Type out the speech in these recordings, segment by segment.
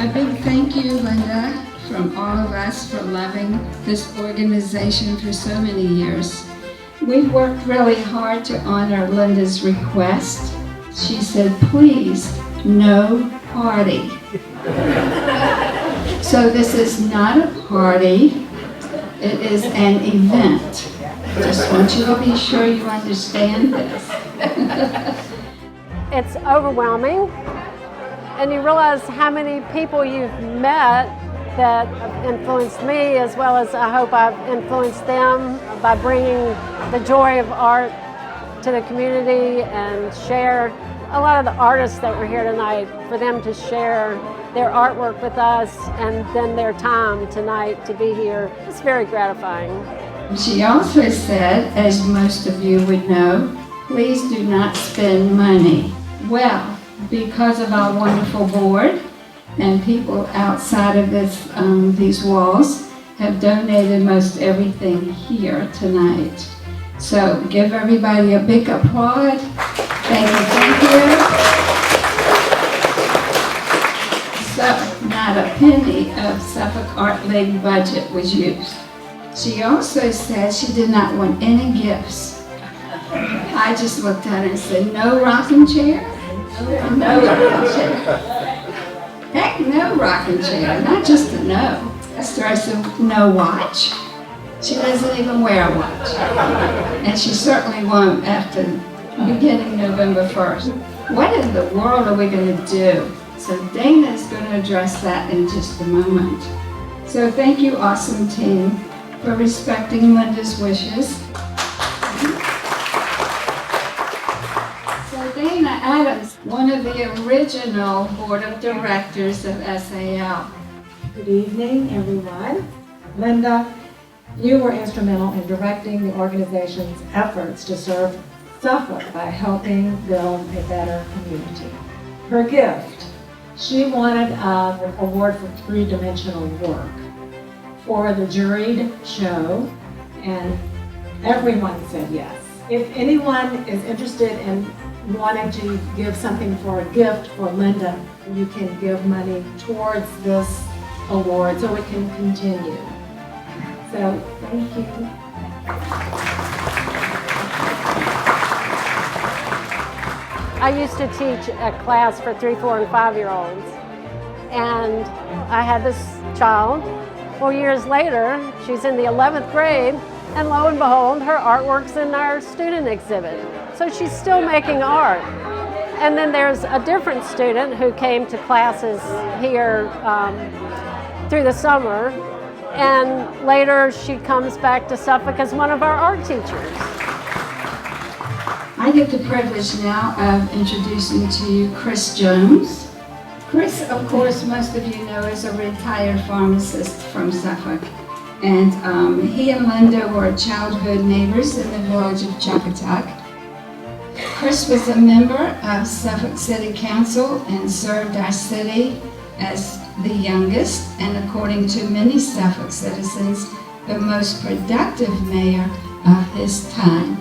A big thank you, Linda, from all of us for loving this organization for so many years. We've worked really hard to honor Linda's request. She said, please, no party. So this is not a party, it is an event. Just want you to be sure you understand this. It's overwhelming, and you realize how many people you've met that have influenced me, as well as I hope I've influenced them by bringing the joy of art to the community and share a lot of the artists that were here tonight, for them to share their artwork with us and then their time tonight to be here. It's very gratifying. She also said, as most of you would know, please do not spend money. Well, because of our wonderful board and people outside of these walls have donated most everything here tonight. So give everybody a big applaud. Thank you. So not a penny of Suffolk Art League budget was used. She also said she did not want any gifts. I just looked at her and said, no rocking chair? No rocking chair. Heck, no rocking chair, not just a no. I said, no watch. She doesn't even wear a watch. And she certainly won't after beginning November 1st. What in the world are we going to do? So Dana is going to address that in just a moment. So thank you, awesome team, for respecting Linda's wishes. So Dana Adams, one of the original board of directors of SAL. Good evening, everyone. Linda, you were instrumental in directing the organization's efforts to serve Suffolk by helping build a better community. Her gift, she wanted an award for three-dimensional work for the juried show, and everyone said yes. If anyone is interested in wanting to give something for a gift for Linda, you can give money towards this award so it can continue. So, thank you. I used to teach a class for 3, 4, and 5-year-olds, and I had this child. 4 years later, she's in the 11th grade, and lo and behold, her artwork's in our student exhibit. So she's still making art. And then there's a different student who came to classes here through the summer, and later she comes back to Suffolk as one of our art teachers. I get the privilege now of introducing to you Chris Jones. Chris, of course, most of you know, is a retired pharmacist from Suffolk. And he and Linda were childhood neighbors in the village of Chuckatuck. Chris was a member of Suffolk City Council and served our city as the youngest, and according to many Suffolk citizens, the most productive mayor of his time.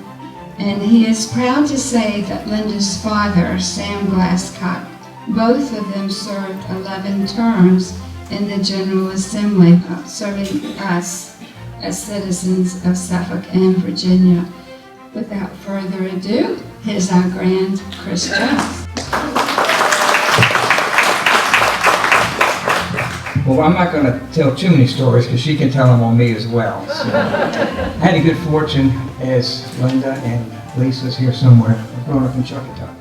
And he is proud to say that Linda's father, Sam Glasscock, both of them served 11 terms in the General Assembly, serving us as citizens of Suffolk and Virginia. Without further ado, here's our grand Chris Jones. Well, I'm not going to tell too many stories because she can tell them on me as well. So, I had a good fortune, as Linda and Lisa's here somewhere, growing up in Chuckatuck.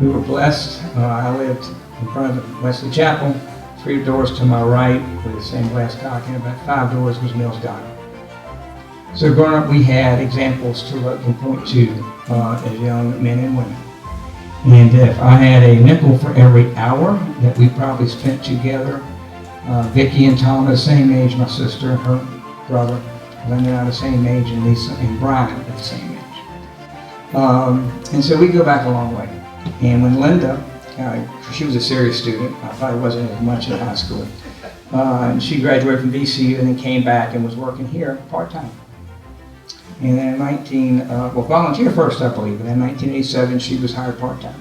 We were blessed. I lived in front of Wesley Chapel, 3 doors to my right with Sam Glasscock, and about 5 doors was Mills Diner. So growing up, we had examples to look and point to as young men and women. And if I had a nickel for every hour that we probably spent together, Vicki and Tom are the same age, my sister and her brother, Linda and I are the same age, and Lisa and Brian are the same age. And so we go back a long way. And when Linda, she was a serious student, I probably wasn't as much in high school, and she graduated from VCU and then came back and was working here part-time. And then in volunteer first, I believe, and then in 1987 she was hired part-time.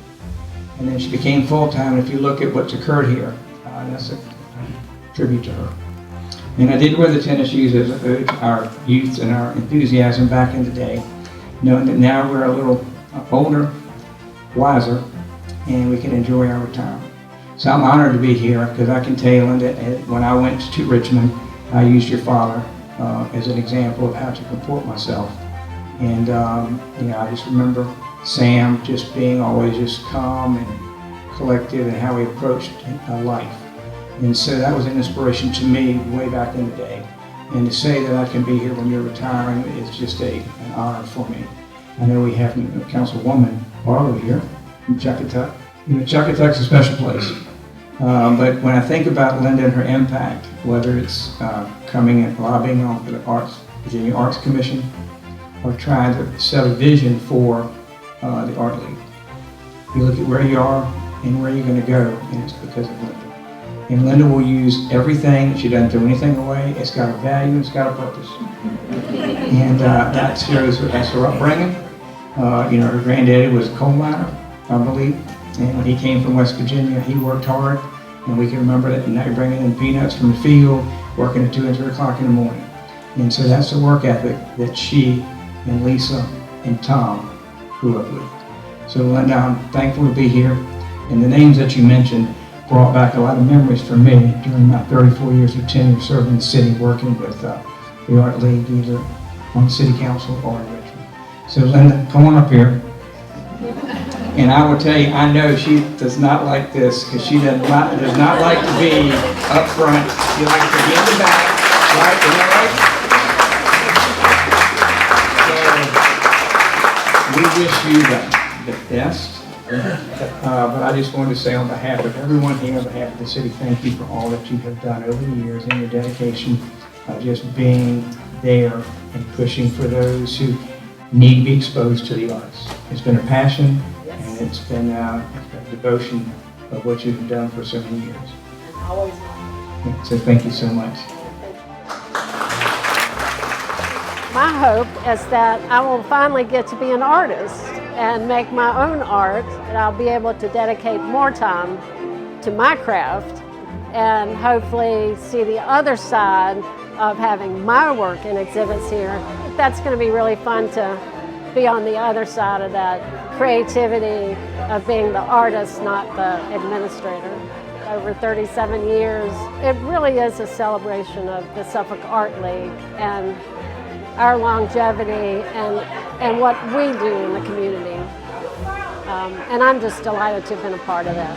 And then she became full-time, and if you look at what's occurred here, that's tribute to her. And I did wear the tennis shoes as a ode to our youth and our enthusiasm back in the day, knowing that now we're a little older, wiser, and we can enjoy our retirement. So I'm honored to be here because I can tell you that when I went to Richmond, I used your father as an example of how to comport myself. And I just remember Sam just being always just calm and collected and how he approached life. And so that was an inspiration to me way back in the day. And to say that I can be here when you're retiring is just an honor for me. I know we have Councilwoman Barlow here from Chuckatuck. Chuckatuck's a special place. But when I think about Linda and her impact, whether it's coming and lobbying on for the Virginia Arts Commission, or trying to set a vision for the Art League, you look at where you are and where you're going to go, and it's because of Linda. And Linda will use everything. She doesn't throw anything away. It's got a value. It's got a purpose. And that shows that's her upbringing. Her granddaddy was a coal miner, I believe. And when he came from West Virginia, he worked hard. And we can remember that. And now you're bringing in peanuts from the field, working at 2 and 3 o'clock in the morning. And so that's the work ethic that she and Lisa and Tom grew up with. So Linda, I'm thankful to be here. And the names that you mentioned brought back a lot of memories for me during my 34 years of tenure serving the city, working with the Art League, either on the city council or in Richmond. So Linda, come on up here. And I will tell you, I know she does not like this because she does not like to be up front. She likes to be in the back, right? Isn't that right? So we wish you the best. But I just wanted to say on behalf of everyone here, on behalf of the city, thank you for all that you have done over the years and your dedication of just being there and pushing for those who need to be exposed to the arts. It's been a passion, and it's been a devotion of what you've done for so many years. And always will. So thank you so much. My hope is that I will finally get to be an artist and make my own art, and I'll be able to dedicate more time to my craft and hopefully see the other side of having my work in exhibits here. That's going to be really fun to be on the other side of that creativity of being the artist, not the administrator. Over 37 years, it really is a celebration of the Suffolk Art League and our longevity and what we do in the community. And I'm just delighted to have been a part of that.